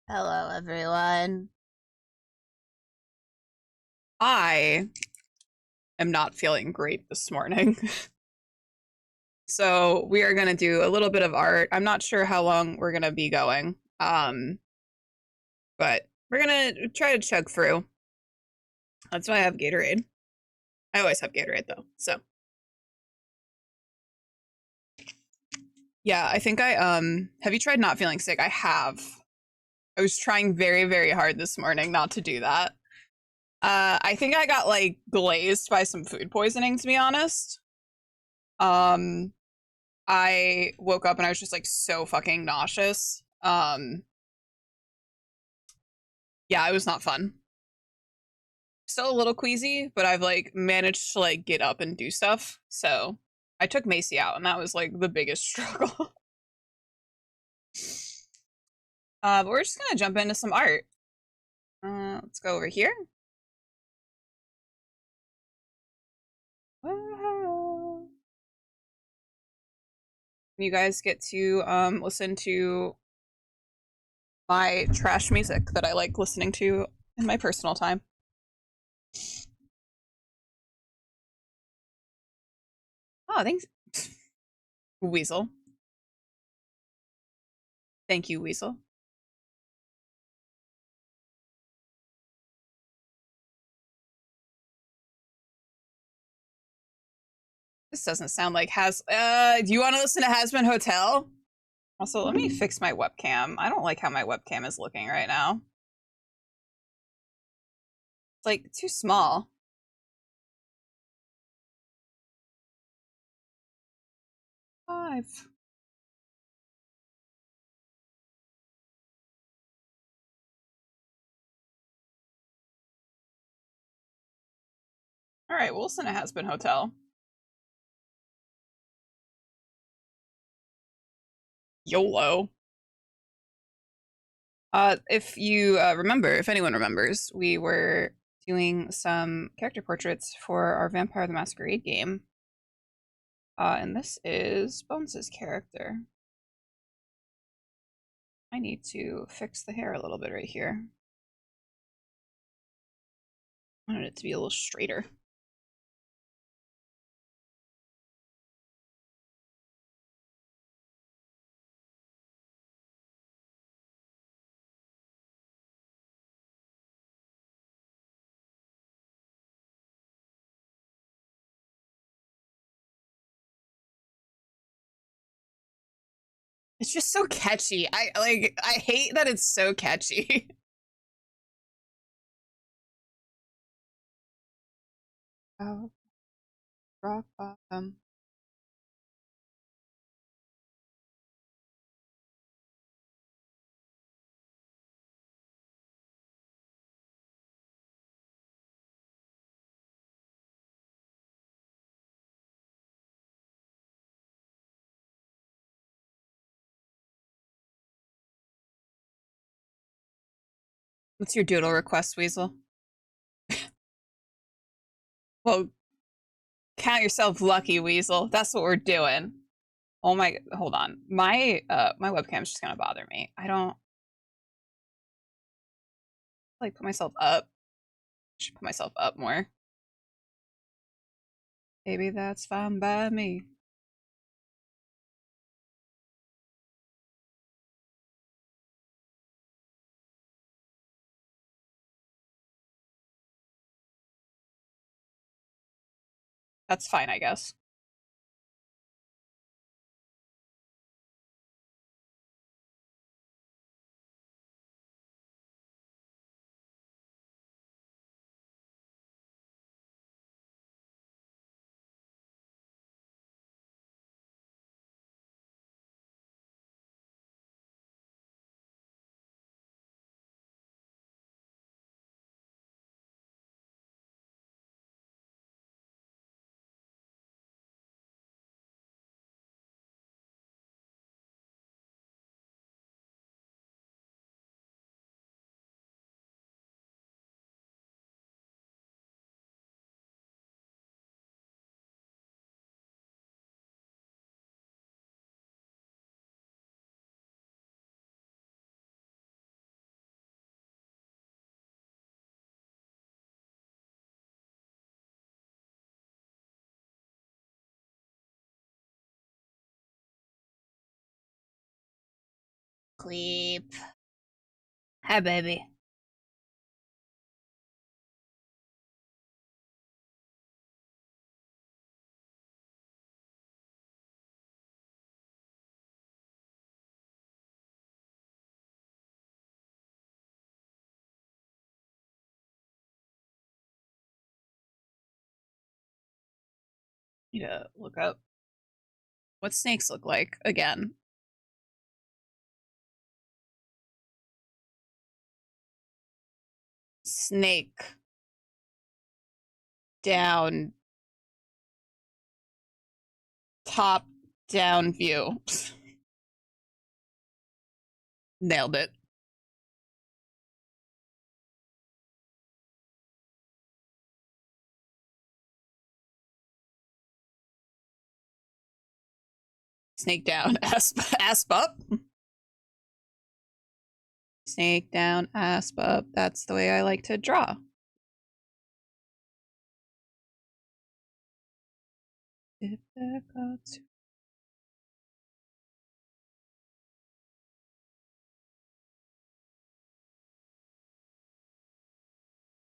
Hello, everyone. I am not feeling great this morning. So we are going to do a little bit of art. I'm not sure how long we're going to be going. But we're going to try to chug through. That's why I have Gatorade. I always have Gatorade though. So, yeah, I think have you tried not feeling sick? I have. I was trying very, very hard this morning not to do that. I think I got like glazed by some food poisoning, to be honest. Um, I woke up and I was just like so fucking nauseous. Yeah, it was not fun. Still a little queasy, but I've like managed to like get up and do stuff. So I took Macy out and that was like the biggest struggle. But we're just gonna jump into some art. Let's go over here. You guys get to listen to my trash music that I like listening to in my personal time. Oh, thanks. Weasel. Thank you, Weasel. This doesn't sound like do you want to listen to Has Been Hotel? Also, let me fix my webcam. I don't like how my webcam is looking right now. It's like too small. Five. All right, we'll listen to Has Been Hotel. YOLO. If you remember, if anyone remembers, we were doing some character portraits for our Vampire the Masquerade game. And this is Bones' character. I need to fix the hair a little bit right here. I wanted it to be a little straighter. It's just so catchy. I hate that it's so catchy. Oh, rock bottom. What's your doodle request, Weasel? Well, count yourself lucky, Weasel. That's what we're doing. Oh my, hold on. My webcam's just gonna bother me. I don't like put myself up. Should put myself up more. Maybe that's fine by me. That's fine, I guess. sleep. Hi, baby. Need to look up what snakes look like again. Snake down, top down view. Nailed it. Snake down, asp up. Snake down, asp up. That's the way I like to draw.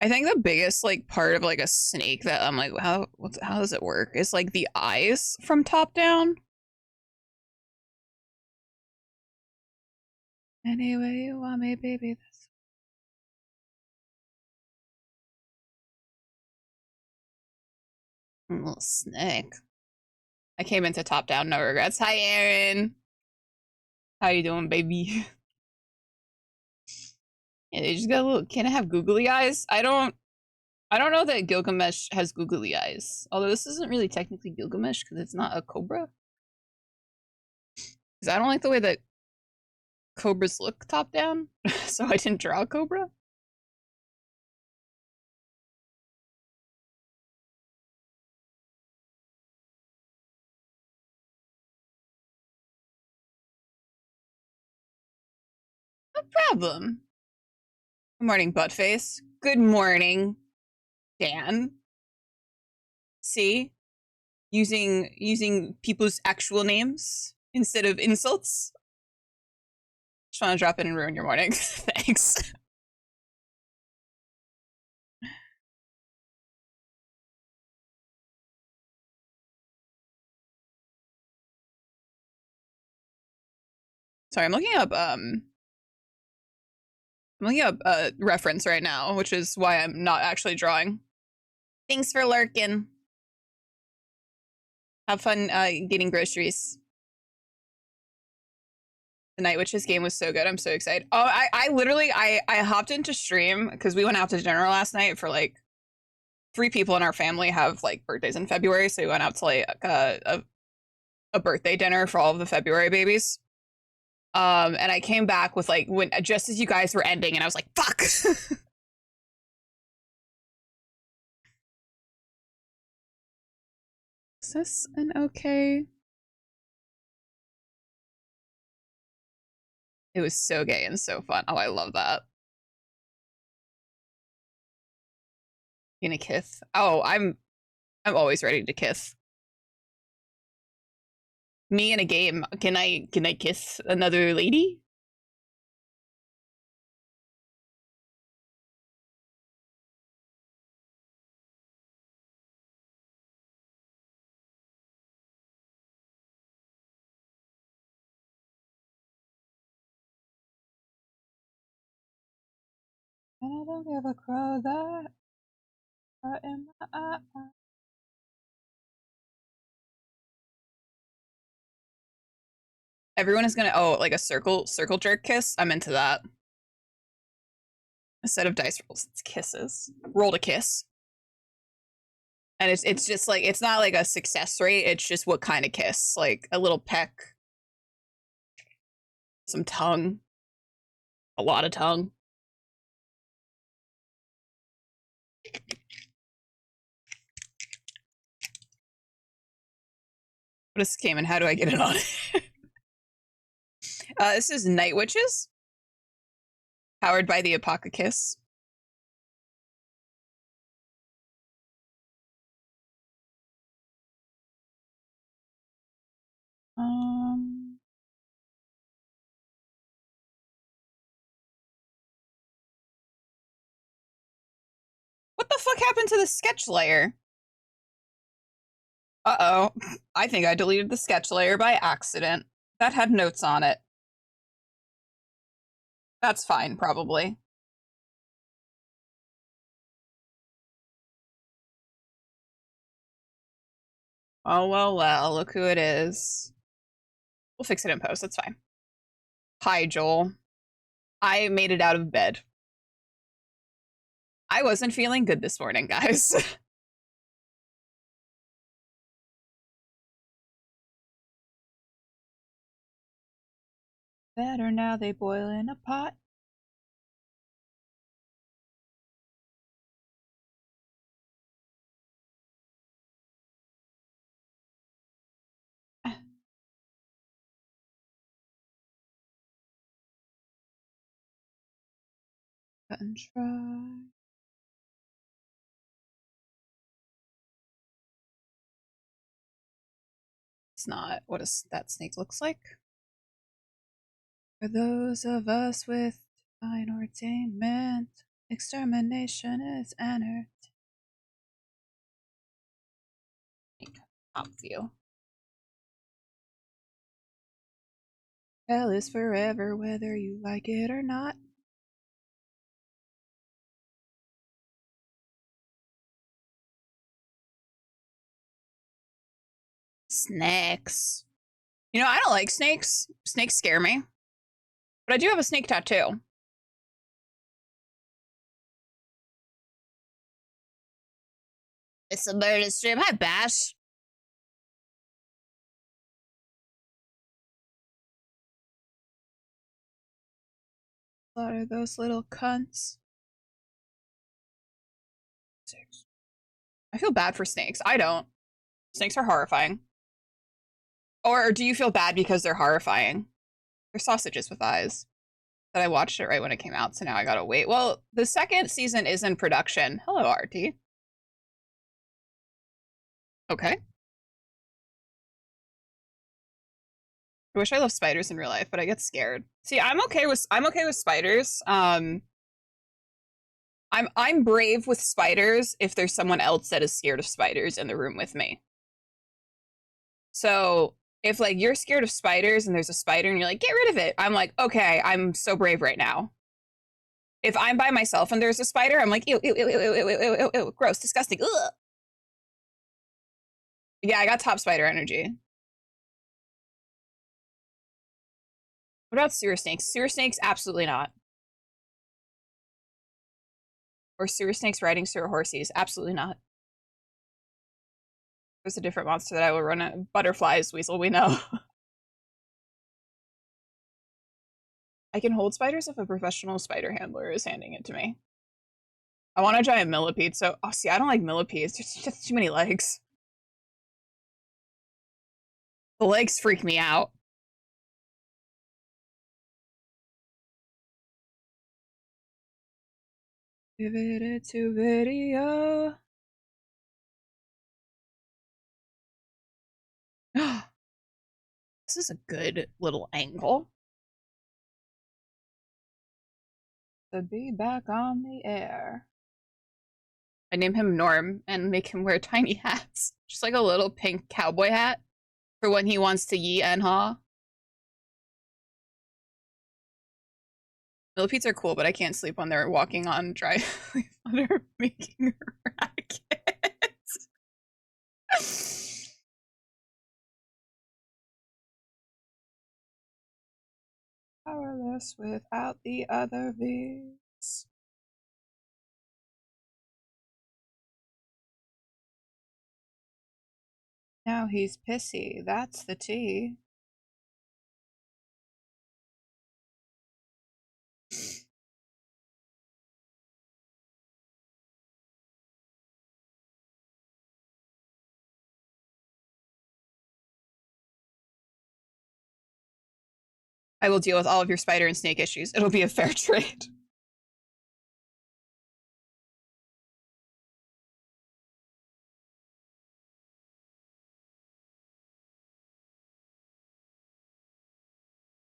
I think the biggest like part of like a snake that I'm like, how does it work? Is like the eyes from top down. Anyway, you want me, baby. That's a little snake. I came into top down, no regrets. Hi, Aaron. How you doing, baby? Yeah, they just got a little. Can I have googly eyes? I don't. I don't know that Gilgamesh has googly eyes. Although this isn't really technically Gilgamesh because it's not a cobra. Because I don't like the way that cobras look top down, so I didn't draw a cobra. No problem. Good morning, Buttface. Good morning, Dan. See? Using people's actual names instead of insults. Just want to drop in and ruin your morning. Thanks. Sorry, I'm looking up a reference right now, which is why I'm not actually drawing. Thanks for lurking. Have fun getting groceries. The Night Witches game was so good. I'm so excited. Oh, I literally I hopped into stream because we went out to dinner last night for like 3 people in our family have like birthdays in February, so we went out to like a birthday dinner for all of the February babies. And I came back with like when just as you guys were ending, and I was like, "Fuck." Is this an okay? It was so gay and so fun. Oh, I love that. Gonna kiss. Oh, I'm always ready to kiss. Me in a game. Can I kiss another lady? And I don't give a crow that in my eye. Everyone is gonna like a circle jerk kiss. I'm into that. Instead of dice rolls, it's kisses. Roll to kiss. And it's just like it's not like a success rate, it's just what kind of kiss. Like a little peck, some tongue, a lot of tongue. What is this game and how do I get it on? This is Night Witches, powered by the Apocryphus. Um, the fuck happened to the sketch layer? Uh-oh. I think I deleted the sketch layer by accident. That had notes on it. That's fine, probably. Oh, well, look who it is. We'll fix it in post, that's fine. Hi, Joel. I made it out of bed. I wasn't feeling good this morning, guys. Better now they boil in a pot. Cut and try. It's not what that snake looks like. For those of us with divine ordainment, extermination is anarchy. Top view. Hell is forever, whether you like it or not. Snakes. You know, I don't like snakes. Snakes scare me. But I do have a snake tattoo. It's a murder stream. Hi, Bash. What are those little cunts? Snakes. I feel bad for snakes. I don't. Snakes are horrifying. Or do you feel bad because they're horrifying? They're sausages with eyes. But I watched it right when it came out, so now I gotta wait. Well, the second season is in production. Hello, RT. Okay. I wish I loved spiders in real life, but I get scared. See, I'm okay with spiders. I'm brave with spiders if there's someone else that is scared of spiders in the room with me. So if like you're scared of spiders and there's a spider and you're like, get rid of it, I'm like, okay, I'm so brave right now. If I'm by myself and there's a spider, I'm like, ew, ew, ew, ew, ew, ew, ew, ew, ew, gross, disgusting. Ugh. Yeah, I got top spider energy. What about sewer snakes? Sewer snakes, absolutely not. Or sewer snakes riding sewer horses, absolutely not. There's a different monster that I will run at. Butterflies, weasel, we know. I can hold spiders if a professional spider handler is handing it to me. I want a giant millipede, so oh see, I don't like millipedes. There's just too many legs. The legs freak me out. Pivot to video. This is a good little angle. To be back on the air. I name him Norm and make him wear tiny hats. Just like a little pink cowboy hat for when he wants to yee and haw. Millipedes are cool, but I can't sleep when they're walking on dry leaf litter making rackets. Powerless without the other V's. Now he's pissy. That's the tea. I will deal with all of your spider and snake issues. It'll be a fair trade.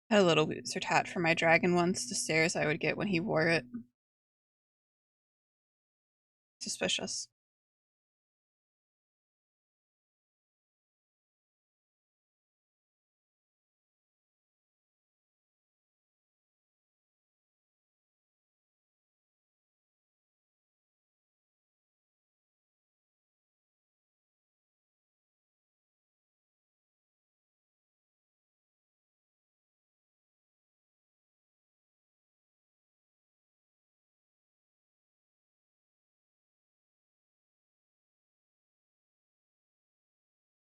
I had a little wizard hat for my dragon once, the stares I would get when he wore it. Suspicious.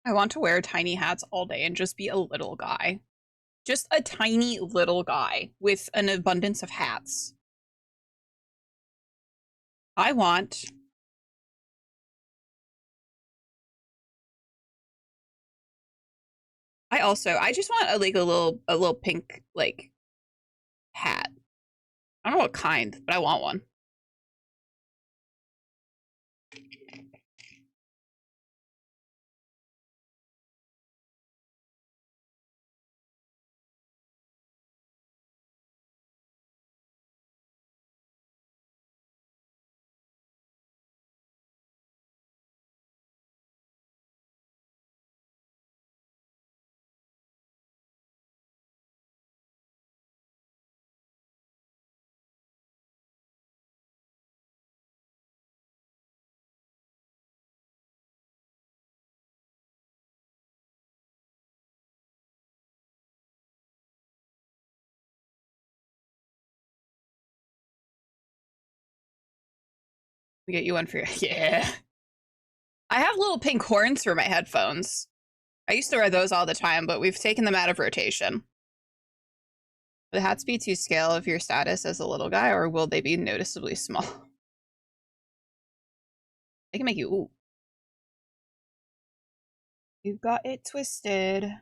I want to wear tiny hats all day and just be a little guy. Just a tiny little guy with an abundance of hats. I want... I just want a little pink, like, hat. I don't know what kind, but I want one. We get you one for your... Yeah. I have little pink horns for my headphones. I used to wear those all the time, but we've taken them out of rotation. Will the hats be to scale of your status as a little guy, or will they be noticeably small? They can make you... Ooh. You've got it twisted.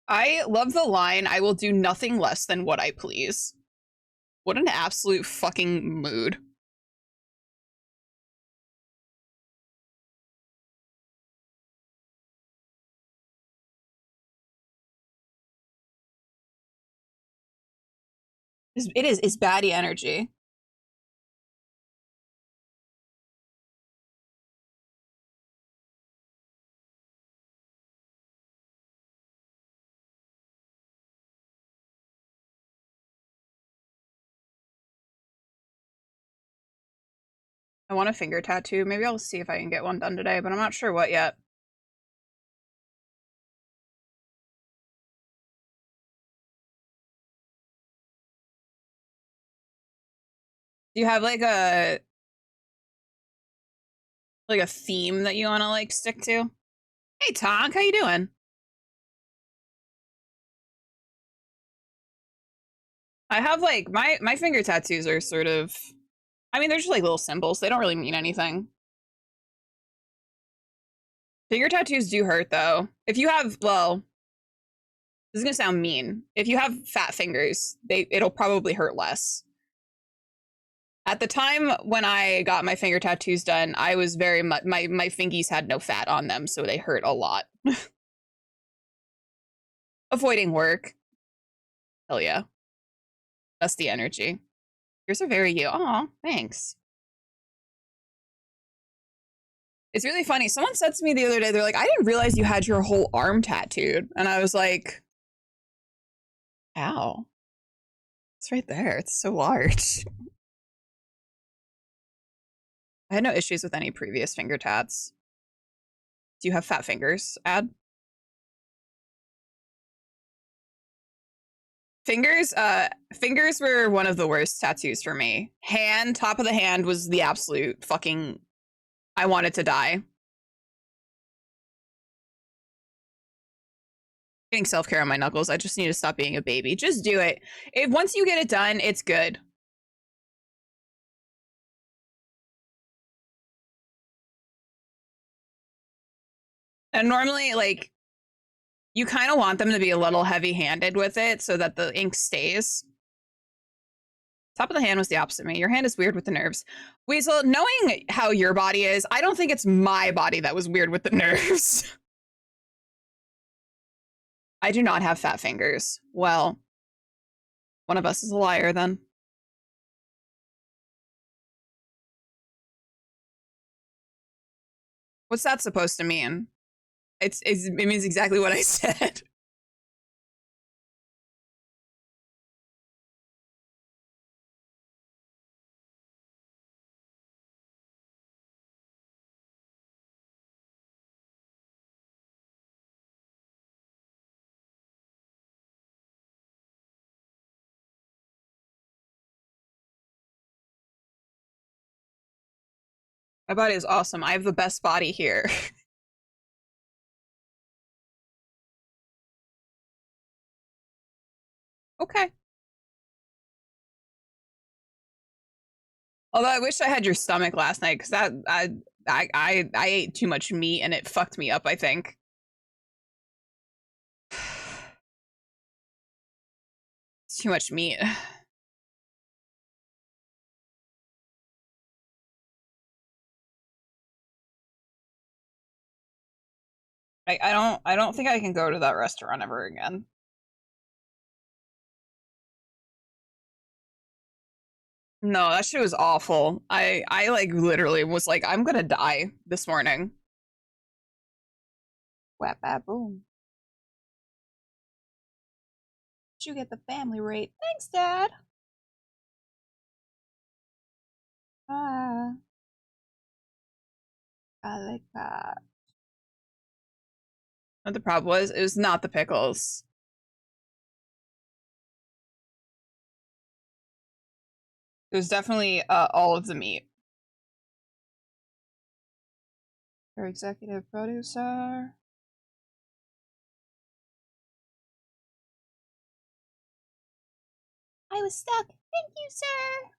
I love the line, I will do nothing less than what I please. What an absolute fucking mood. It's baddie energy. I want a finger tattoo. Maybe I'll see if I can get one done today, but I'm not sure what yet. Do you have like a theme that you want to like stick to? Hey Tonk, how you doing? I have like my finger tattoos are sort of, I mean, they're just like little symbols. They don't really mean anything. Finger tattoos do hurt though. If you have, well, this is gonna sound mean. If you have fat fingers, it'll probably hurt less. At the time when I got my finger tattoos done, I was very much, my fingies had no fat on them, so they hurt a lot. Avoiding work. Hell yeah. That's the energy. Yours are very you. Aw, thanks. It's really funny. Someone said to me the other day, they're like, I didn't realize you had your whole arm tattooed. And I was like, ow. It's right there. It's so large. I had no issues with any previous finger tats. Do you have fat fingers, Ad? Fingers were one of the worst tattoos for me. Hand, top of the hand was the absolute fucking, I wanted to die. Getting self-care on my knuckles. I just need to stop being a baby. Just do it. If once you get it done, it's good. And normally, like, you kind of want them to be a little heavy-handed with it so that the ink stays. Top of the hand was the opposite of me. Your hand is weird with the nerves. Weasel, knowing how your body is, I don't think it's my body that was weird with the nerves. I do not have fat fingers. Well, one of us is a liar then. What's that supposed to mean? It means exactly what I said. My body is awesome. I have the best body here. Okay. Although I wish I had your stomach last night because that I ate too much meat and it fucked me up, I think. It's too much meat. I don't think I can go to that restaurant ever again. No, that shit was awful. I like literally was like, I'm gonna die this morning. Whap bap boom. Did you get the family rate? Thanks, Dad. Ah, I like that. What the problem was, it was not the pickles. It was definitely all of the meat. Our executive producer. I was stuck. Thank you, sir.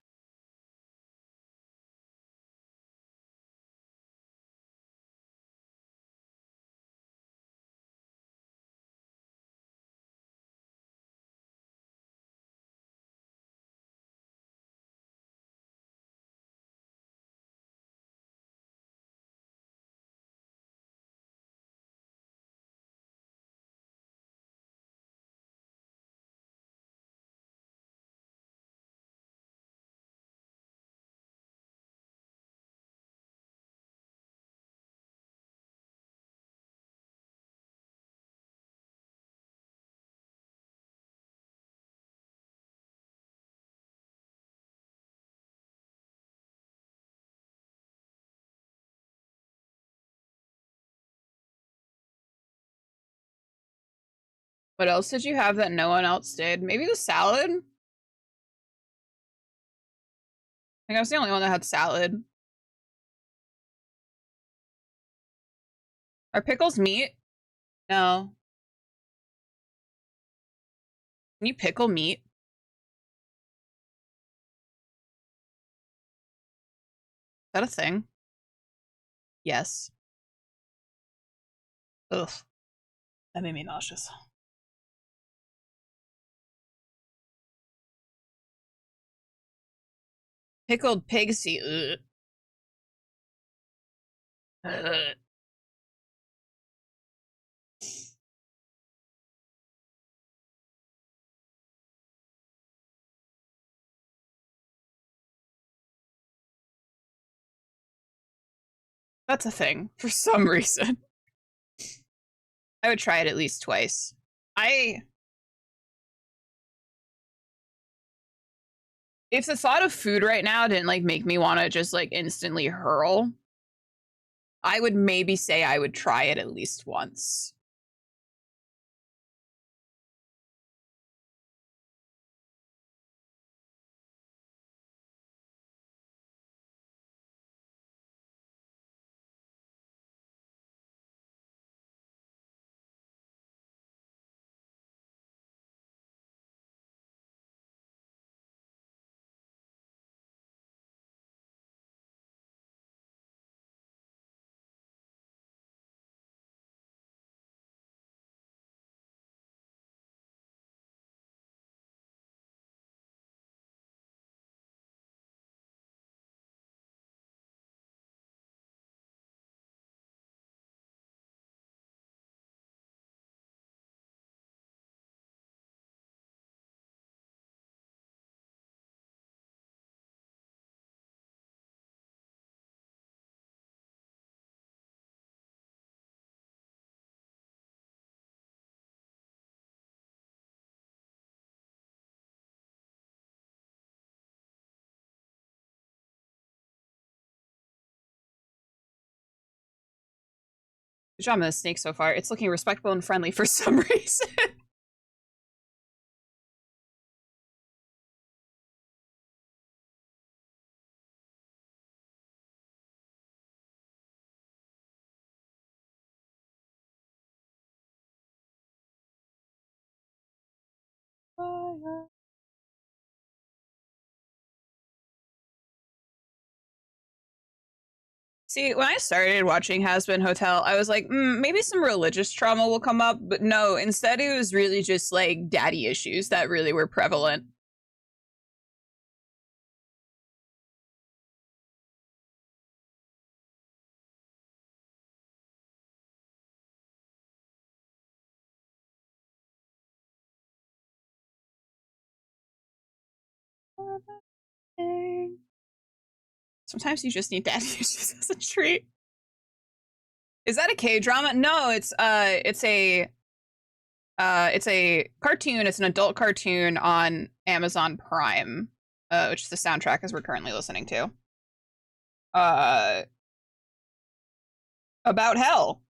What else did you have that no one else did? Maybe the salad? I think I was the only one that had salad. Are pickles meat? No. Can you pickle meat? Is that a thing? Yes. Ugh. That made me nauseous. Pickled pig seed. Ugh. Ugh. That's a thing for some reason. I would try it at least twice. I If the thought of food right now didn't like make me want to just like instantly hurl, I would maybe say I would try it at least once. Good job on the snake so far. It's looking respectable and friendly for some reason. See, when I started watching Has Been Hotel, I was like, maybe some religious trauma will come up, but no, instead it was really just like daddy issues that really were prevalent. Sometimes you just need daddy issues as a treat. Is that a K-drama? No, it's a cartoon. It's an adult cartoon on Amazon Prime, which is the soundtrack as we're currently listening to. Uh, about hell.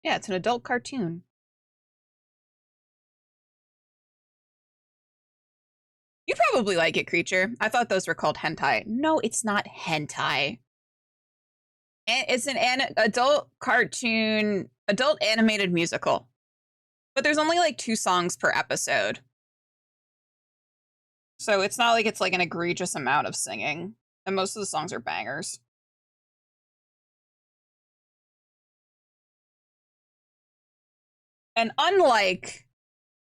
Yeah, it's an adult cartoon. You probably like it, Creature. I thought those were called hentai. No, it's not hentai. It's an adult cartoon, adult animated musical. But there's only like 2 songs per episode. So it's not like it's like an egregious amount of singing. And most of the songs are bangers. And unlike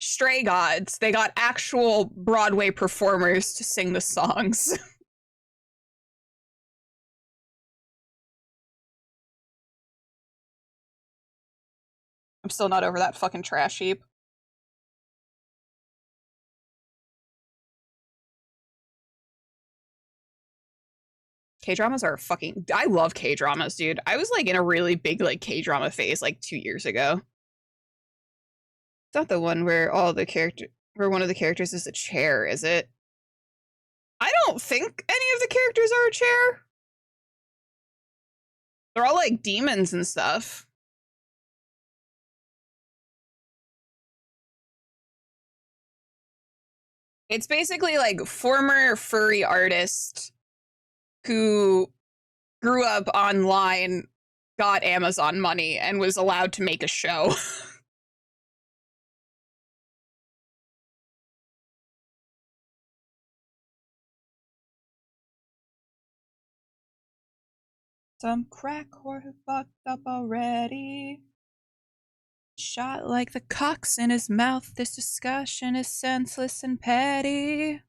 Stray Gods, they got actual Broadway performers to sing the songs. I'm still not over that fucking trash heap. K-dramas are fucking I love K-dramas, dude. I was like in a really big like K-drama phase like 2 years ago. It's not the one where where one of the characters is a chair, is it? I don't think any of the characters are a chair. They're all like demons and stuff. It's basically like former furry artist who grew up online, got Amazon money, and was allowed to make a show. Some crack whore who fucked up already. Shot like the cocks in his mouth. This discussion is senseless and petty.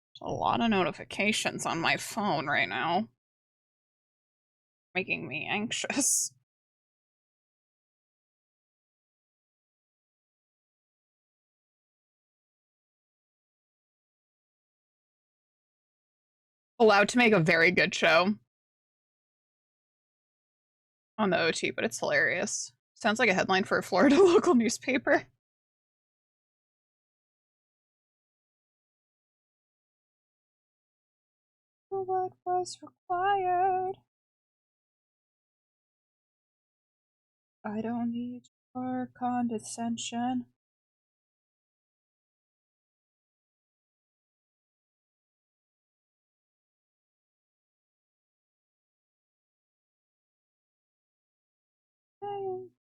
There's a lot of notifications on my phone right now, making me anxious. Allowed to make a very good show on the OT, but it's hilarious. Sounds like a headline for a Florida local newspaper. What was required? I don't need your condescension.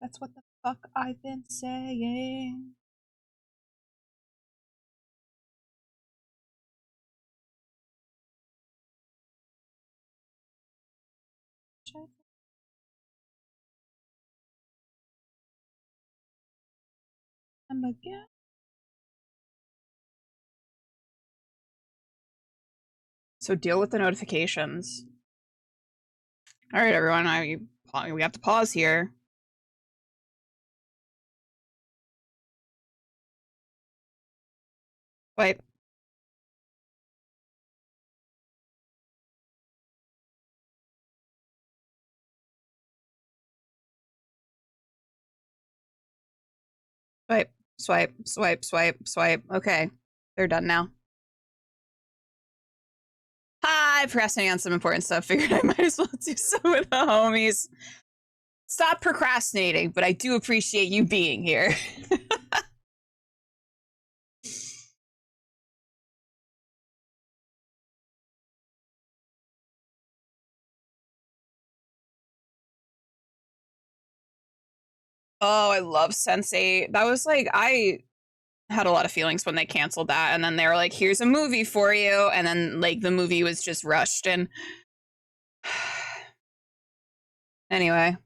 That's what the fuck I've been saying. And again. So deal with the notifications. All right, everyone. We have to pause here. Wait. Swipe, swipe, swipe, swipe, swipe. Okay, they're done now. Hi, procrastinating on some important stuff. Figured I might as well do some with the homies. Stop procrastinating, but I do appreciate you being here. Oh, I love Sense8. That was like, I had a lot of feelings when they canceled that. And then they were like, here's a movie for you. And then, like, the movie was just rushed. And anyway.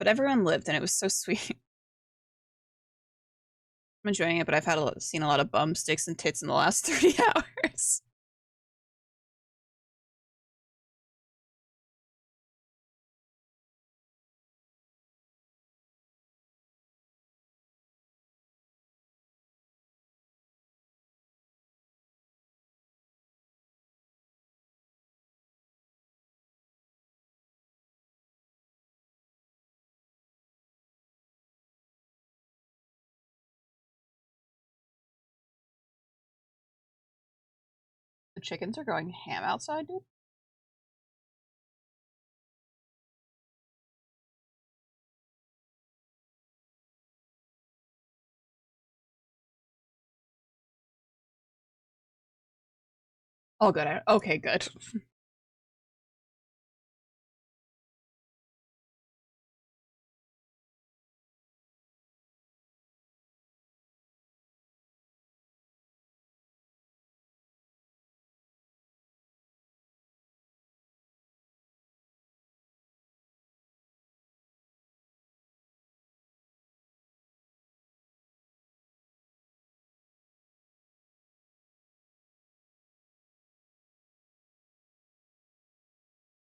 But everyone lived, and it was so sweet. I'm enjoying it, but I've seen a lot of bum sticks and tits in the last 30 hours. The chickens are going ham outside, dude. Oh, good. Okay, good.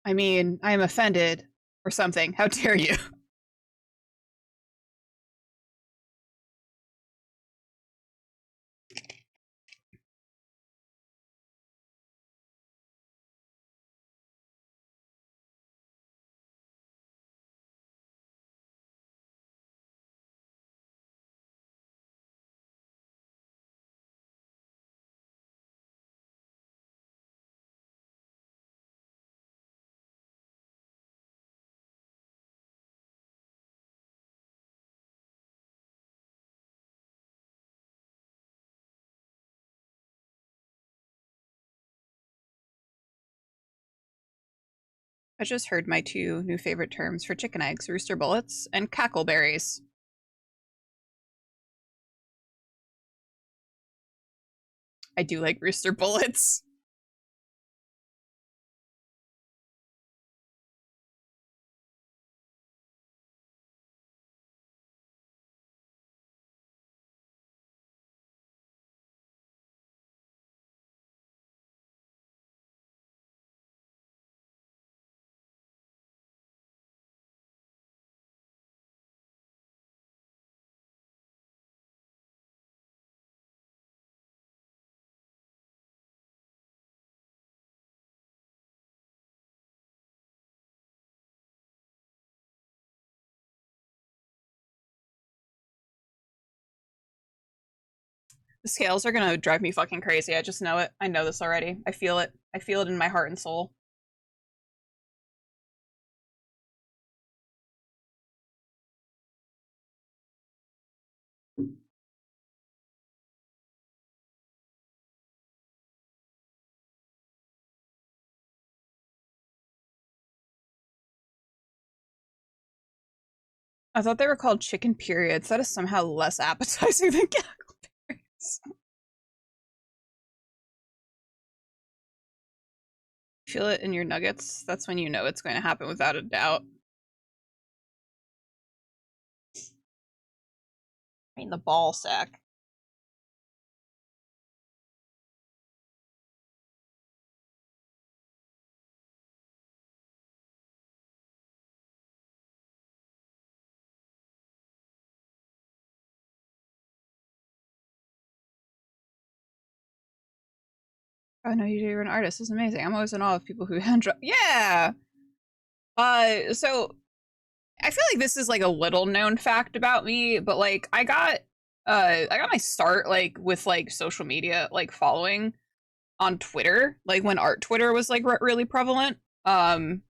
I mean, I am offended or something. How dare you? I just heard my two new favorite terms for chicken eggs: rooster bullets and cackleberries. I do like rooster bullets. The scales are gonna drive me fucking crazy. I just know it. I know this already. I feel it. I feel it in my heart and soul. I thought they were called chicken periods. That is somehow less appetizing than cackleberries. Feel it in your nuggets. That's when you know it's going to happen without a doubt. I mean, the ball sack. Oh no, you're an artist. This is amazing. I'm always in awe of people who hand draw. Yeah. So I feel like this is like a little known fact about me, but like I got my start like with like social media like following on Twitter, like when art Twitter was like really prevalent. Um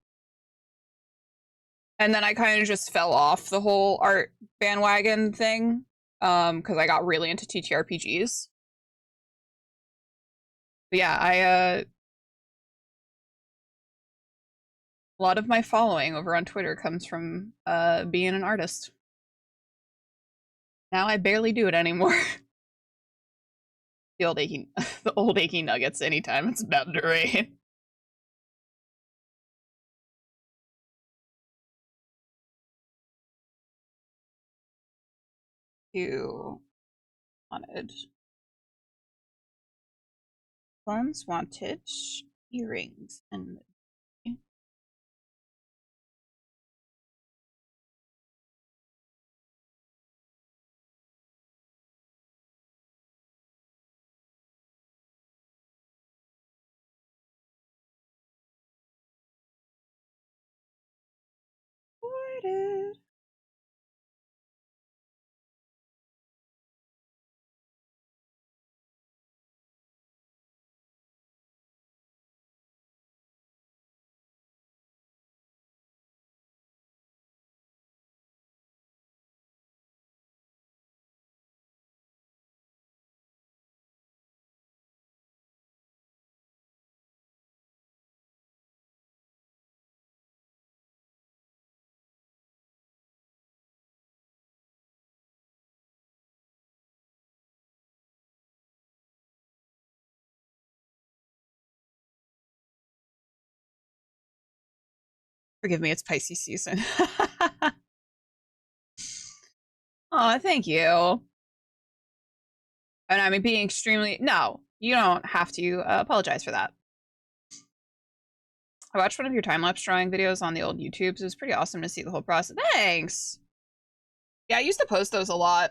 and then I kind of just fell off the whole art bandwagon thing because I got really into TTRPGs. But yeah, I a lot of my following over on Twitter comes from being an artist. Now I barely do it anymore. The old aching the old aching nuggets anytime it's about to rain. You wanted Clones wanted earrings and ordered. Forgive me, it's Pisces season. Oh, thank you. And I mean, being extremely no, you don't have to apologize for that. I watched one of your time lapse drawing videos on the old YouTubes. It was pretty awesome to see the whole process. Thanks. Yeah, I used to post those a lot.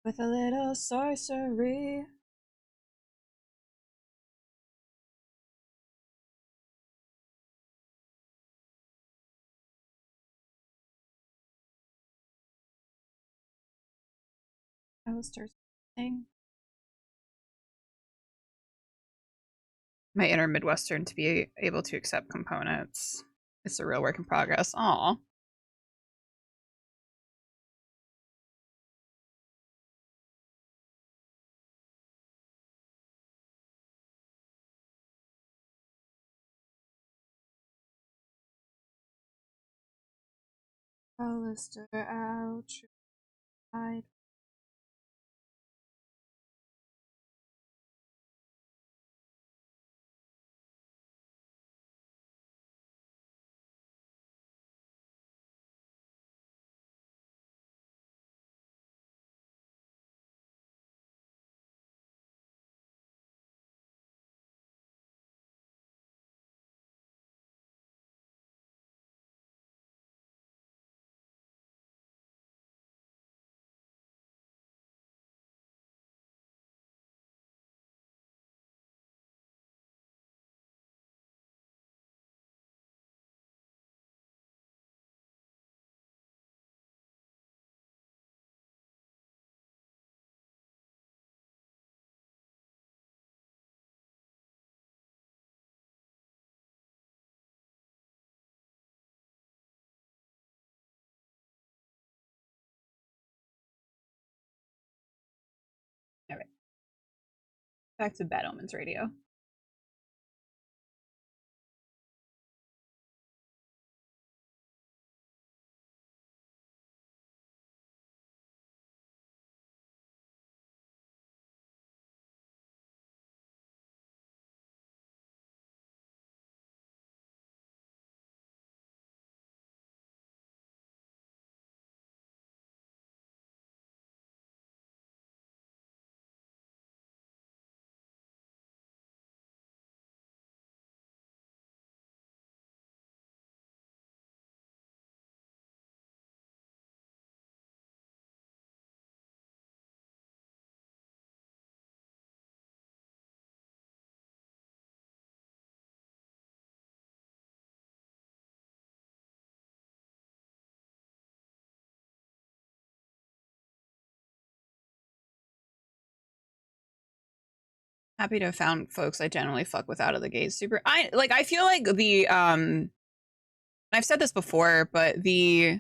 With a little sorcery. I will start something. My inner Midwestern to be able to accept components. It's a real work in progress. Aw. Alistair out. Hide. All right. Back to Bad Omens Radio. Happy to have found folks I generally fuck with out of the gate. Super. I feel like the I've said this before, but the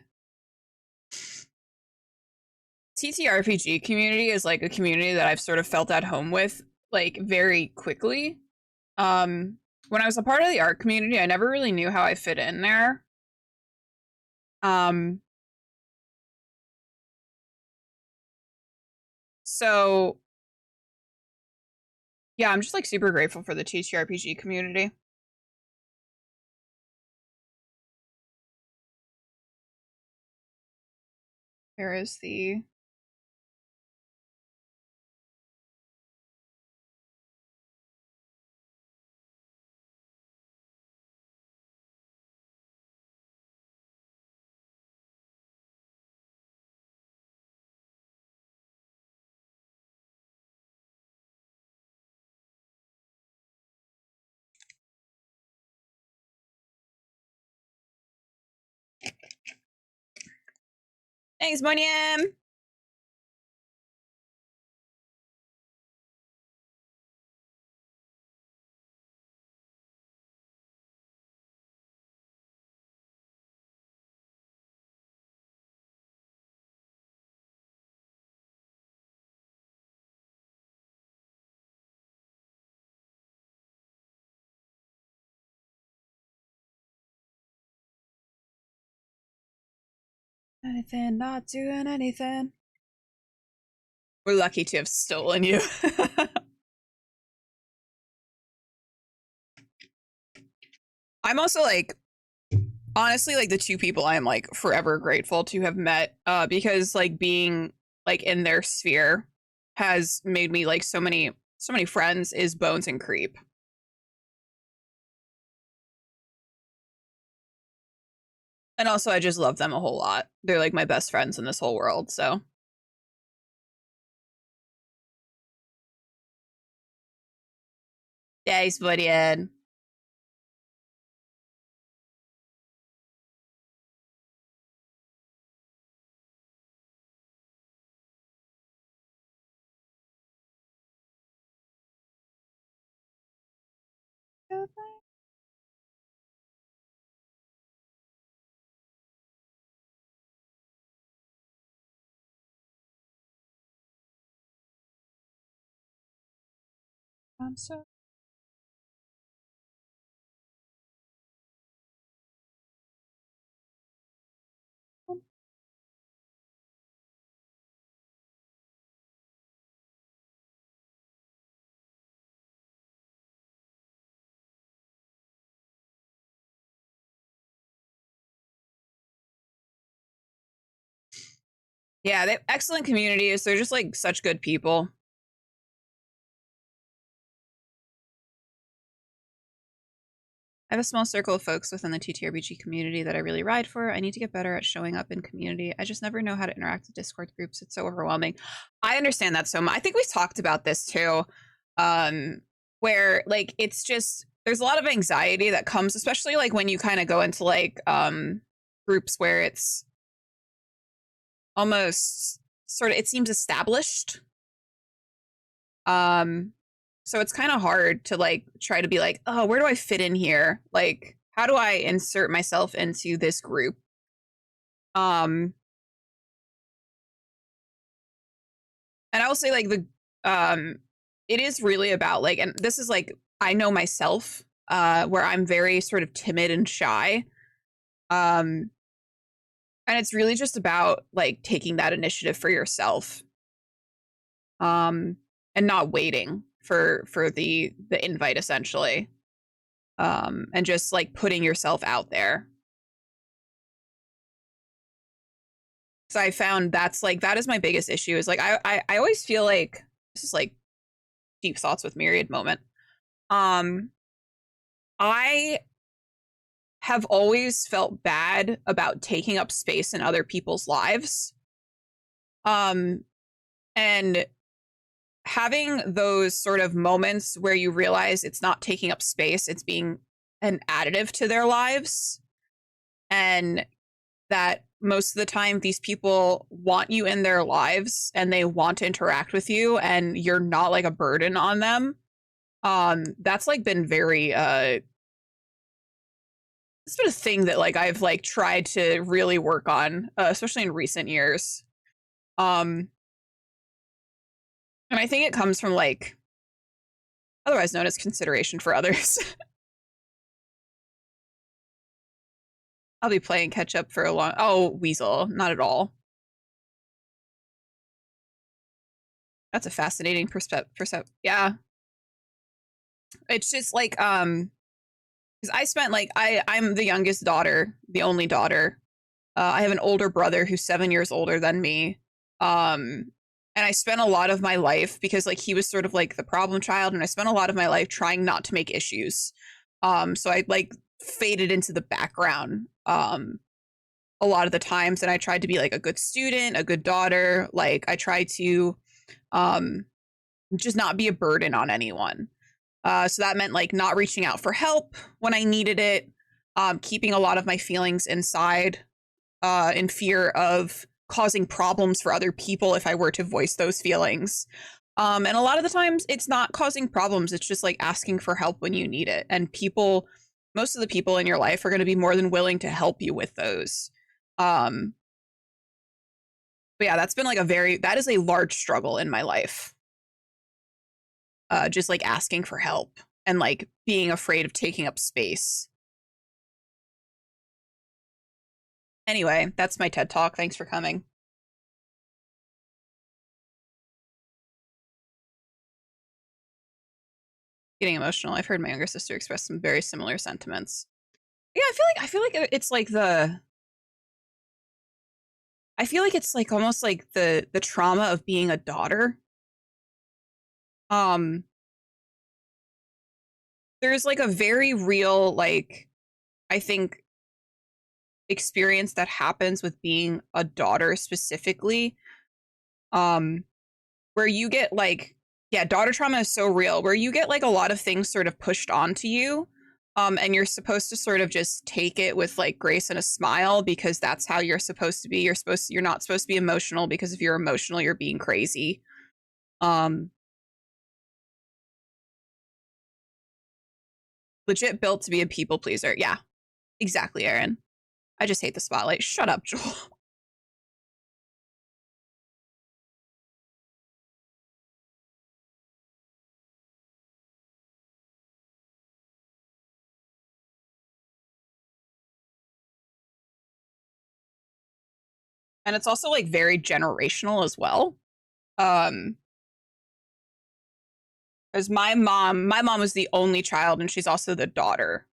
TTRPG community is like a community that I've sort of felt at home with like very quickly. When I was a part of the art community, I never really knew how I fit in there. Um so yeah, I'm just like super grateful for the TTRPG community. There is the Thanks, Monium. Anything, not doing anything. We're lucky to have stolen you. I'm also like honestly like the two people I am like forever grateful to have met because like being like in their sphere has made me like so many friends is Bones and Creep. And also I just love them a whole lot. They're like my best friends in this whole world, so yeah, he's buddy Ed. I'm so yeah, they have excellent communities. They're just like such good people. I have a small circle of folks within the TTRPG community that I really ride for. I need to get better at showing up in community. I just never know how to interact with Discord groups. It's so overwhelming. I understand that so much. I think we talked about this too, where like it's just there's a lot of anxiety that comes, especially like when you kind of go into like groups where it's almost sort of it seems established. Um, so it's kind of hard to like try to be like, oh, where do I fit in here? Like, how do I insert myself into this group? Um, and I will say like the it is really about like, and this is like I know myself, where I'm very sort of timid and shy. Um, and it's really just about like taking that initiative for yourself. And not waiting for the invite essentially. And just like putting yourself out there. So I found that's like that is my biggest issue is like I always feel like this is like deep thoughts with Myriad moment. Um I have always felt bad about taking up space in other people's lives. Um and having those sort of moments where you realize it's not taking up space, it's being an additive to their lives. And that most of the time these people want you in their lives and they want to interact with you and you're not like a burden on them. That's like been very it's been a thing that like I've like tried to really work on, especially in recent years. Um, and I think it comes from like otherwise known as consideration for others. I'll be playing catch up for a long. Oh, Weasel, not at all. That's a fascinating perspective. Yeah, it's just like because I spent like I'm the youngest daughter, the only daughter. I have an older brother who's 7 years older than me. And I spent a lot of my life because like he was sort of like the problem child, and I spent a lot of my life trying not to make issues. So I like faded into the background a lot of the times, and I tried to be like a good student, a good daughter. Like I tried to um just not be a burden on anyone. So that meant like not reaching out for help when I needed it, keeping a lot of my feelings inside in fear of causing problems for other people if I were to voice those feelings. And a lot of the times it's not causing problems, it's just like asking for help when you need it. And people, most of the people in your life are going to be more than willing to help you with those. Um, but yeah, that's been like that is a large struggle in my life. Just like asking for help and like being afraid of taking up space. Anyway, that's my TED talk. Thanks for coming. Getting emotional. I've heard my younger sister express some very similar sentiments. Yeah, I feel like it's like I feel like it's like almost like the trauma of being a daughter. Um there's like a very real like I think experience that happens with being a daughter specifically, um where you get like yeah, daughter trauma is so real where you get like a lot of things sort of pushed onto you. And you're supposed to sort of just take it with like grace and a smile because that's how you're supposed to be. You're not supposed to be emotional because if you're emotional, you're being crazy. Um, Legit built to be a people pleaser. Yeah, exactly, Aaron. I just hate the spotlight. Shut up, Joel. And it's also like very generational as well. Um, as my mom was the only child and she's also the daughter.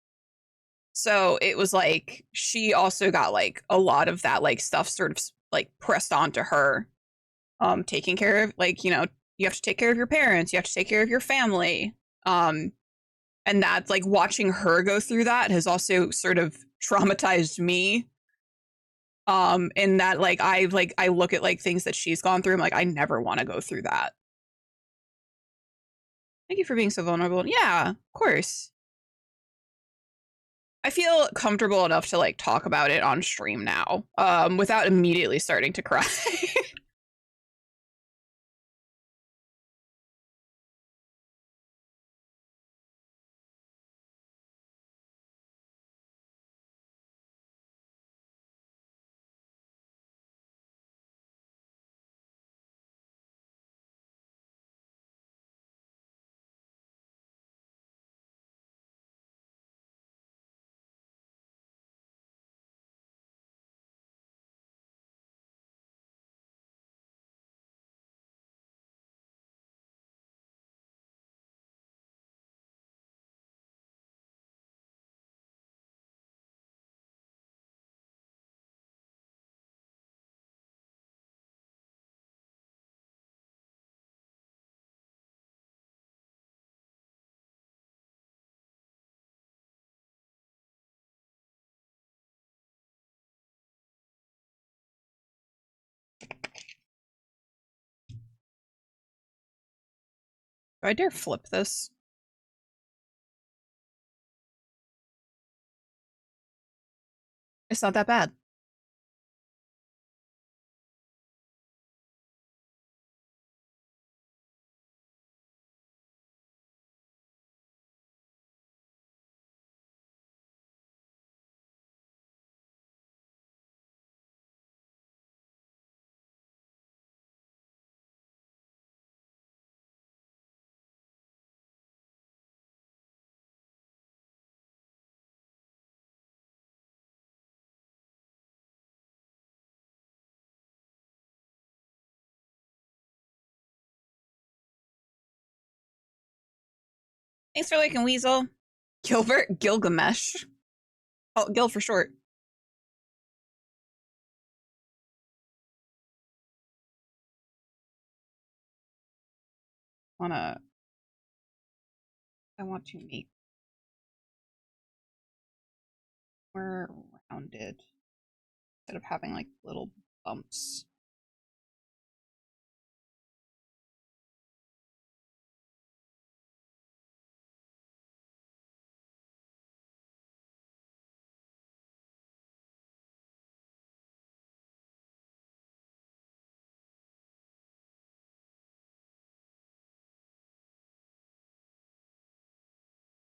So it was like she also got like a lot of that like stuff sort of like pressed onto her. Taking care of like, you have to take care of your parents, you have to take care of your family. Um, and that's like watching her go through that has also sort of traumatized me. In that I look at like things that she's gone through, I'm like, I never want to go through that. Thank you for being so vulnerable. Yeah, of course. I feel comfortable enough to like talk about it on stream now, without immediately starting to cry. Do I dare flip this? It's not that bad. Thanks for liking, Weasel. Gilbert Gilgamesh. Oh, Gil for short. I want to make more rounded instead of having like little bumps.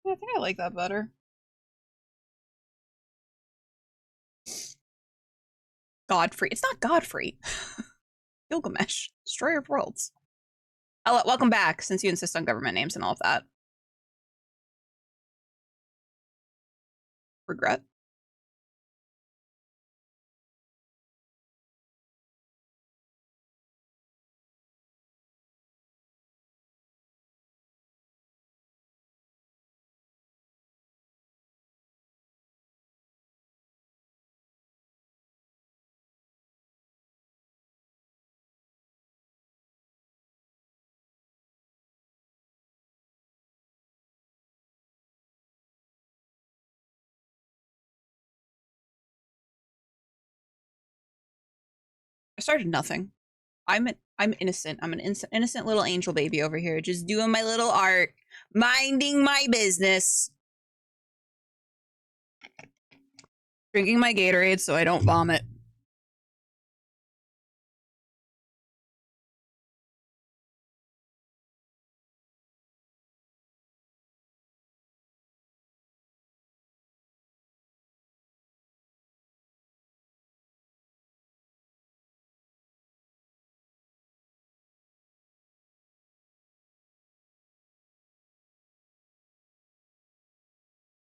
Yeah, I think I like that better. Godfrey. It's not Godfrey. Gilgamesh, destroyer of worlds. Welcome back, since you insist on government names and all of that. Regret. I started nothing. I'm innocent. I'm an innocent little angel baby over here, just doing my little art, minding my business, drinking my Gatorade so I don't vomit.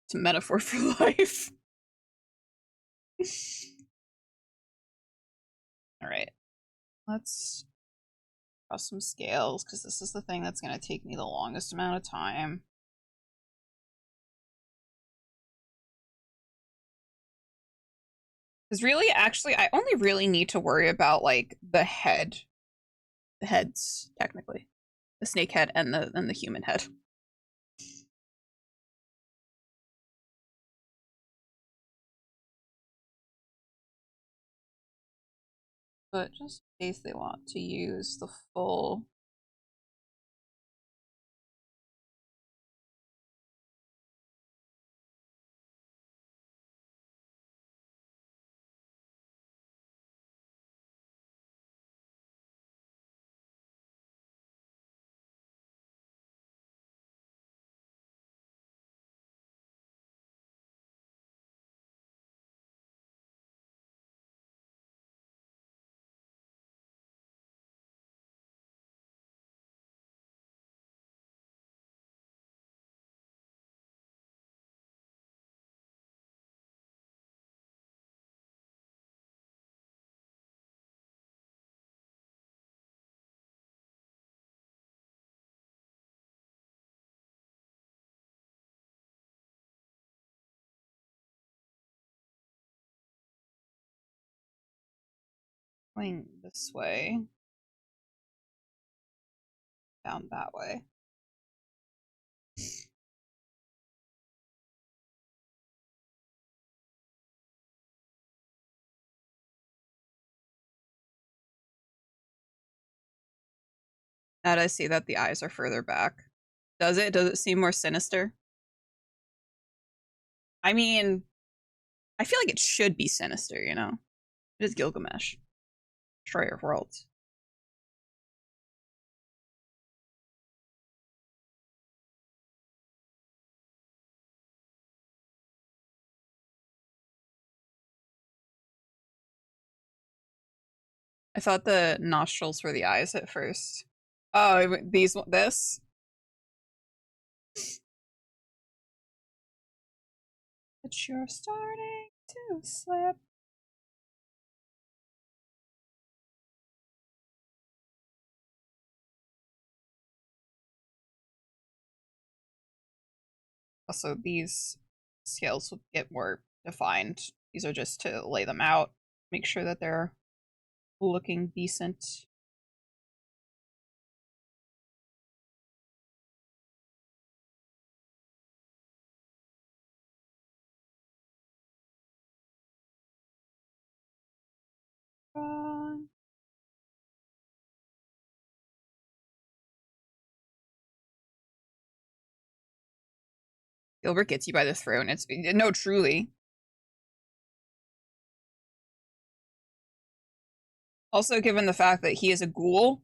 It's a metaphor for life. All right, let's draw some scales because this is the thing that's going to take me the longest amount of time. Because really, actually, I only really need to worry about like the heads technically, the snake head and the human head. But just in case they want to use the full. Going this way, down that way. And I see that the eyes are further back. Does it? Does it seem more sinister? I mean, I feel like it should be sinister, you know? It is Gilgamesh, destroyer of worlds. I thought the nostrils were the eyes at first. Oh, this? But you're starting to slip. Also, these scales will get more defined. These are just to lay them out, make sure that they're looking decent. Gilbert gets you by the throat. It's no, truly. Also, given the fact that he is a ghoul,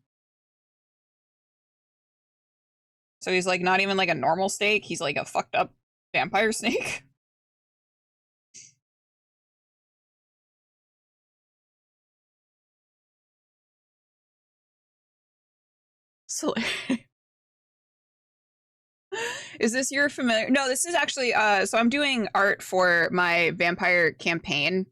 so he's like not even like a normal snake. He's like a fucked up vampire snake. So, is this your familiar? No, this is actually so I'm doing art for my vampire campaign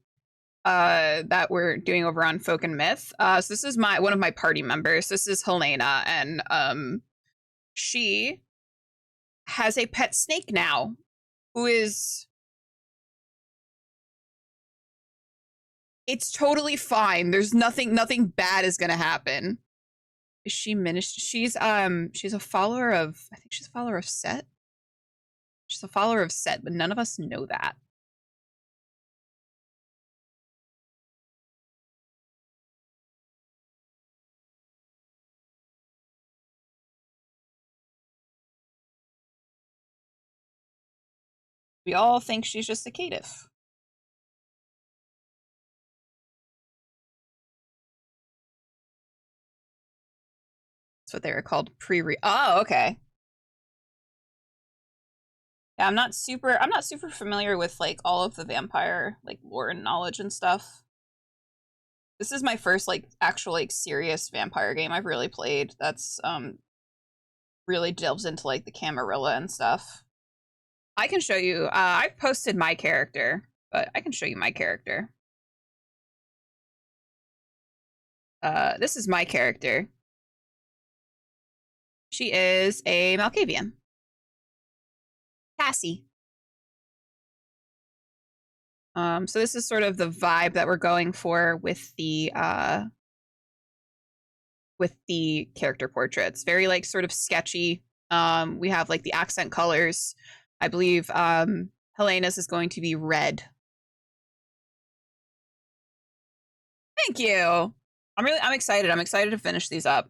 that we're doing over on Folk and Myth. So this is one of my party members. This is Helena, and she has a pet snake now, who is. It's totally fine. There's nothing bad is gonna happen. Is she minister? She's a follower of, I think she's a follower of Set. She's a follower of Set, but none of us know that. We all think she's just a caitiff. That's what they were called pre-re. Oh, okay. Yeah, I'm not super familiar with like all of the vampire like lore and knowledge and stuff. This is my first like actual like serious vampire game I've really played. That's really delves into like the Camarilla and stuff. I can show you. I've posted my character, but I can show you my character. This is my character. She is a Malkavian. Cassie. So this is sort of the vibe that we're going for with the character portraits. Very like sort of sketchy. We have like the accent colors. I believe Helena's is going to be red. Thank you. I'm excited. I'm excited to finish these up.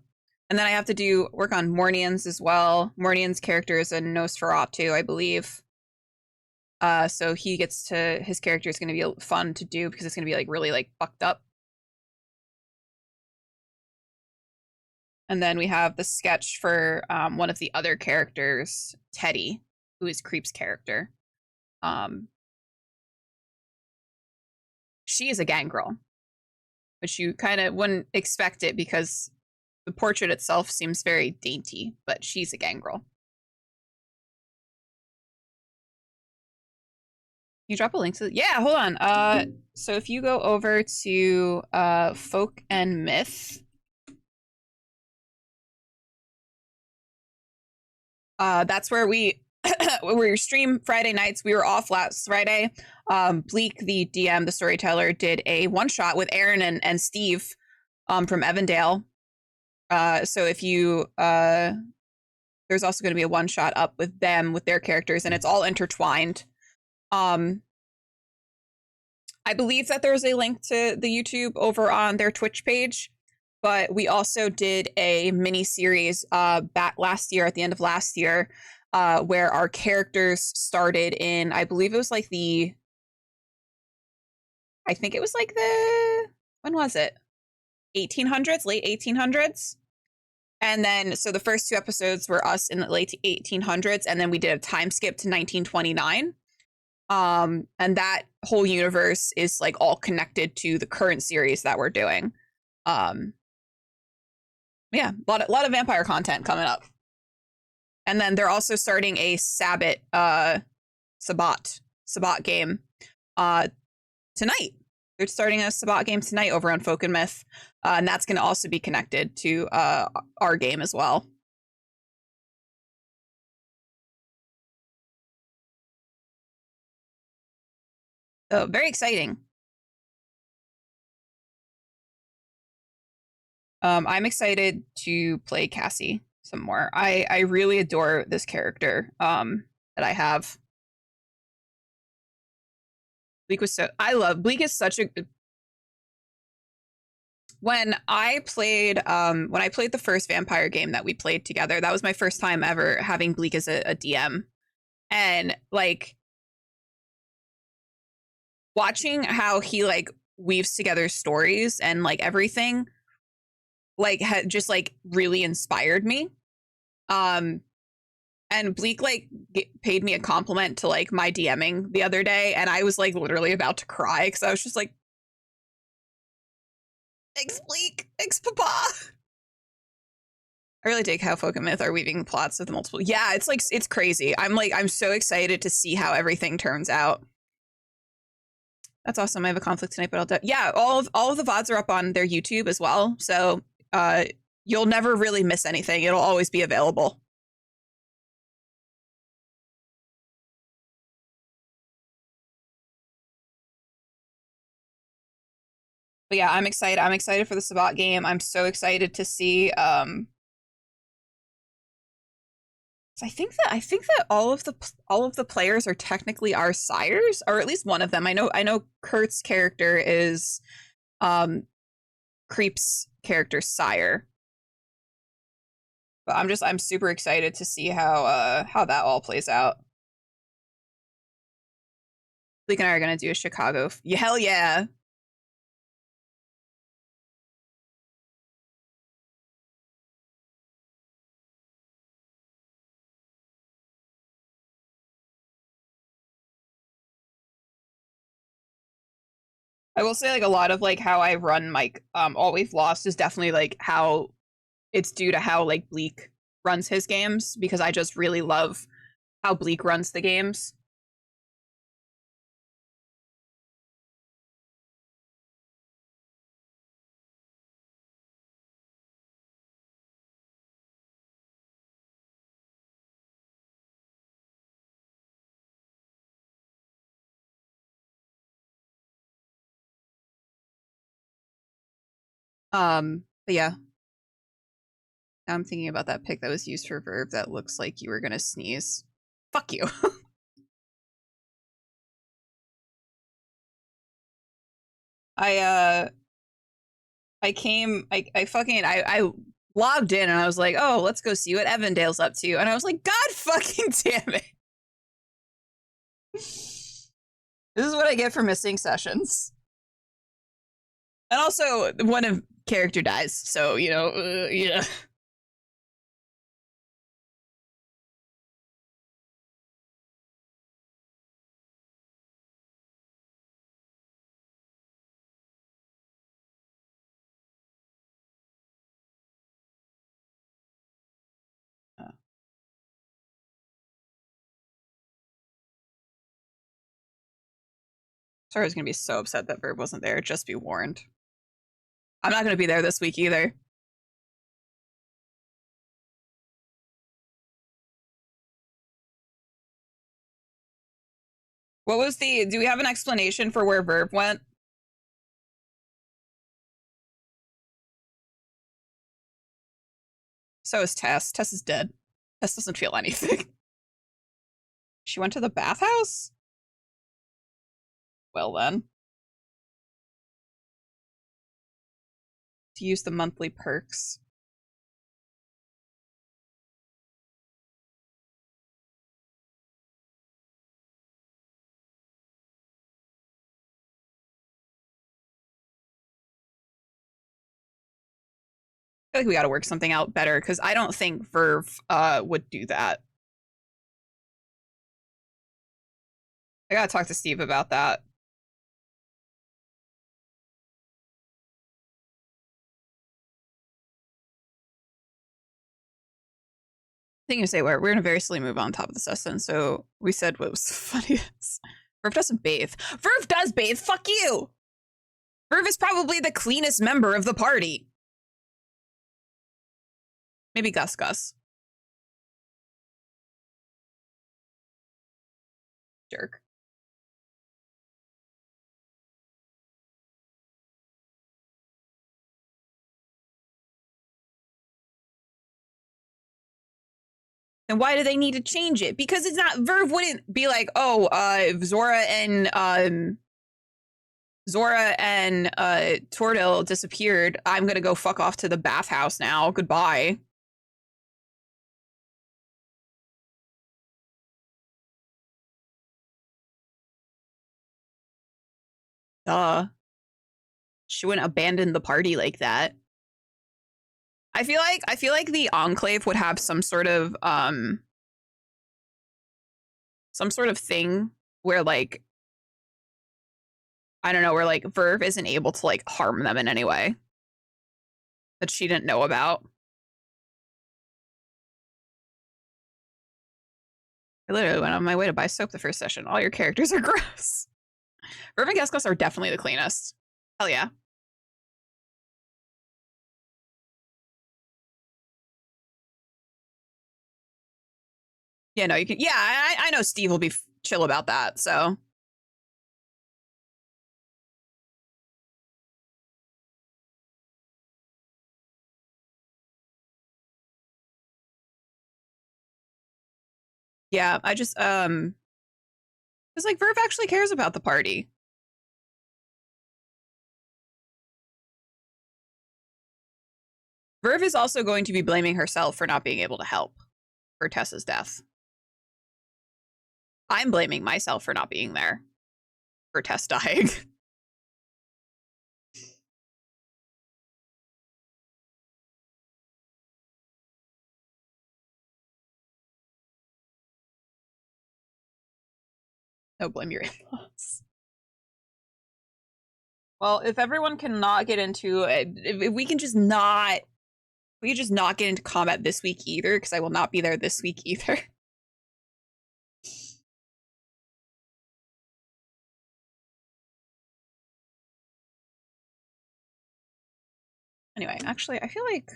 And then I have to do work on Mornian's as well. Mornian's character is a Nosferatu, I believe. So his character is going to be fun to do because it's going to be like really like fucked up. And then we have the sketch for one of the other characters, Teddy, who is Creep's character. She is a gangrel, which you kind of wouldn't expect it because the portrait itself seems very dainty, but she's a gangrel. You drop a link to yeah, hold on. So if you go over to Folk and Myth, that's where we stream Friday nights. We were off last Friday. Bleak, the DM, the storyteller, did a one shot with Aaron and Steve from Evandale. So if you there's also going to be a one shot up with them with their characters, and it's all intertwined. I believe that there's a link to the YouTube over on their Twitch page, but we also did a mini series back last year, at the end of last year, where our characters started in, I believe it was like I think it was like when was it? 1800s, late 1800s. And then, so the first two episodes were us in the late 1800s, and then we did a time skip to 1929. And that whole universe is like all connected to the current series that we're doing. Yeah, a lot of vampire content coming up. And then they're also starting a Sabbat game tonight. They're starting a Sabbat game tonight over on Folk and Myth, and that's going to also be connected to our game as well. So very exciting. I'm excited to play Cassie some more. I really adore this character that I have. Bleak was so I love Bleak is such a when I played the first vampire game that we played together, that was my first time ever having Bleak as a DM. And like watching how he like weaves together stories and like everything like had just like really inspired me. Um and Bleak like paid me a compliment to like my DMing the other day, and I was like literally about to cry because I was just like, "Thanks, Bleak. Thanks, Papa." I really dig how Folk and Myth are weaving plots of the multiple. Yeah, it's like it's crazy. I'm so excited to see how everything turns out. That's awesome. I have a conflict tonight, but I'll do. Yeah, all of the VODs are up on their YouTube as well, so uh, you'll never really miss anything. It'll always be available. But yeah, I'm excited. I'm excited for the Sabat game. I'm so excited to see. I think that all of the players are technically our sires, or at least one of them. I know Kurt's character is um Creep's character sire. But I'm super excited to see how that all plays out. Bleak and I are gonna do a Chicago. Yeah, hell yeah. I will say like a lot of like how I run my all we've lost is definitely like how it's due to how like Bleak runs his games, because I just really love how Bleak runs the games. But yeah, I'm thinking about that pic that was used for Verb that looks like you were gonna sneeze. Fuck you. I I logged in and I was like, oh, let's go see what Evandale's up to. And I was like, God fucking damn it. This is what I get for missing sessions. And also, one of character dies, so you know, yeah. Sorry, I was gonna be so upset that Verb wasn't there. Just be warned. I'm not gonna be there this week either. What was the? Do we have an explanation for where Verb went? So is Tess. Tess is dead. Tess doesn't feel anything. She went to the bathhouse? Well then. To use the monthly perks. I feel like we gotta work something out better, because I don't think Verve would do that. I gotta talk to Steve about that. Thing to say, we're in a very silly move on top of the session, so we said what was the funniest. Verve doesn't bathe. Verve does bathe. Fuck you. Verve is probably the cleanest member of the party. Maybe Gus Gus. Jerk. And why do they need to change it? Because it's not, Verve wouldn't be like, oh, Zora and Tordil disappeared. I'm gonna go fuck off to the bathhouse now. Goodbye. Duh. She wouldn't abandon the party like that. I feel like the Enclave would have some sort of thing where like I don't know, where like Verve isn't able to like harm them in any way that she didn't know about. I literally went on my way to buy soap the first session. All your characters are gross. Verve and Keskos are definitely the cleanest. Hell yeah. Yeah, no, you can. Yeah, I know Steve will be chill about that. So yeah, I just because like Verve actually cares about the party. Verve is also going to be blaming herself for not being able to help for Tessa's death. I'm blaming myself for not being there for Tess dying. No, blame your in-laws. Well, if everyone cannot get into it, if we can just not, we can just not get into combat this week either, because I will not be there this week either. Anyway, actually, I feel like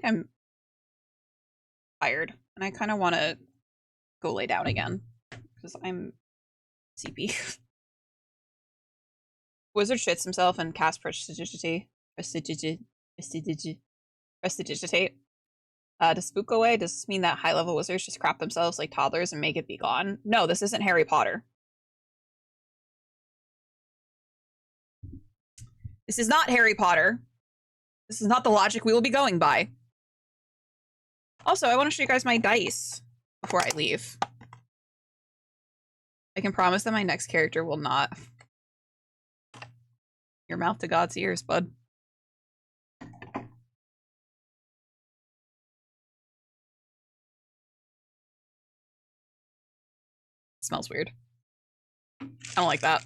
I'm tired, and I kind of want to go lay down again because I'm sleepy. Wizard shits himself and casts Prestidigitate. Prestidigitate. To spook away, does this mean that high-level wizards just crap themselves like toddlers and make it be gone? No, this isn't Harry Potter. This is not Harry Potter. This is not the logic we will be going by. Also, I want to show you guys my dice before I leave. I can promise that my next character will not. Your mouth to God's ears, bud. It smells weird. I don't like that.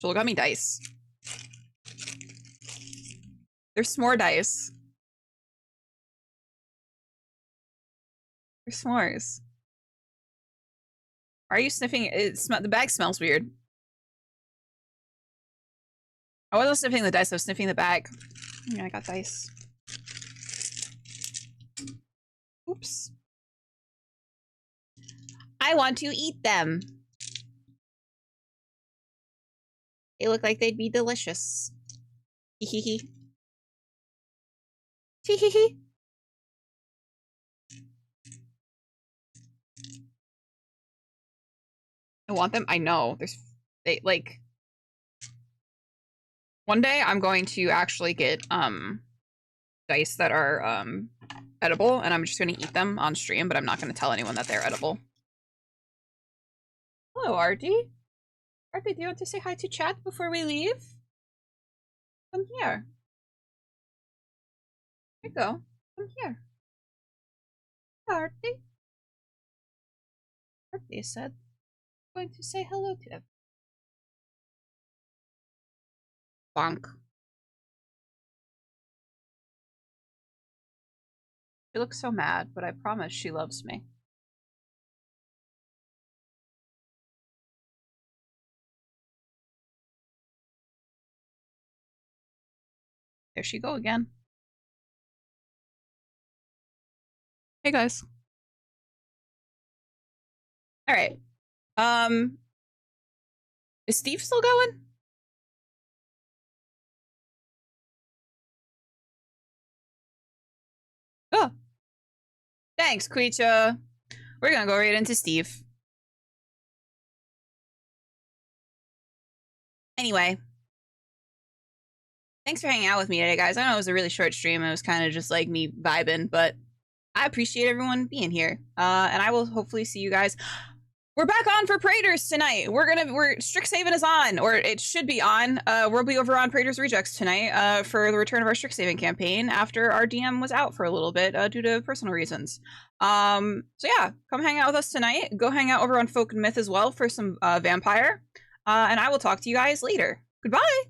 Joel got me dice. There's s'more dice. There's s'mores. Why are you sniffing? The bag smells weird. I wasn't sniffing the dice, I was sniffing the bag. Yeah, I got dice. Oops. I want to eat them. They look like they'd be delicious. Hee hee hee. Hee hee hee. I want them. I know. They like one day I'm going to actually get dice that are edible and I'm just going to eat them on stream, but I'm not going to tell anyone that they're edible. Hello, Artie. Artie, do you want to say hi to chat before we leave? Come here. Here you go. Come here. Artie. Artie said, I'm going to say hello to him. Bonk. She looks so mad, but I promise she loves me. There she go again. Hey guys. All right. Is Steve still going? Oh, thanks, Queecha. We're gonna go right into Steve. Anyway, thanks for hanging out with me today, guys. I know it was a really short stream. It was kind of just like me vibing, but I appreciate everyone being here. And I will hopefully see you guys. We're back on for Praetors tonight. We're Strixhaven is on, or it should be on. We'll be over on Praetors Rejects tonight for the return of our Strixhaven campaign after our DM was out for a little bit due to personal reasons. So yeah, come hang out with us tonight. Go hang out over on Folk and Myth as well for some vampire. And I will talk to you guys later. Goodbye.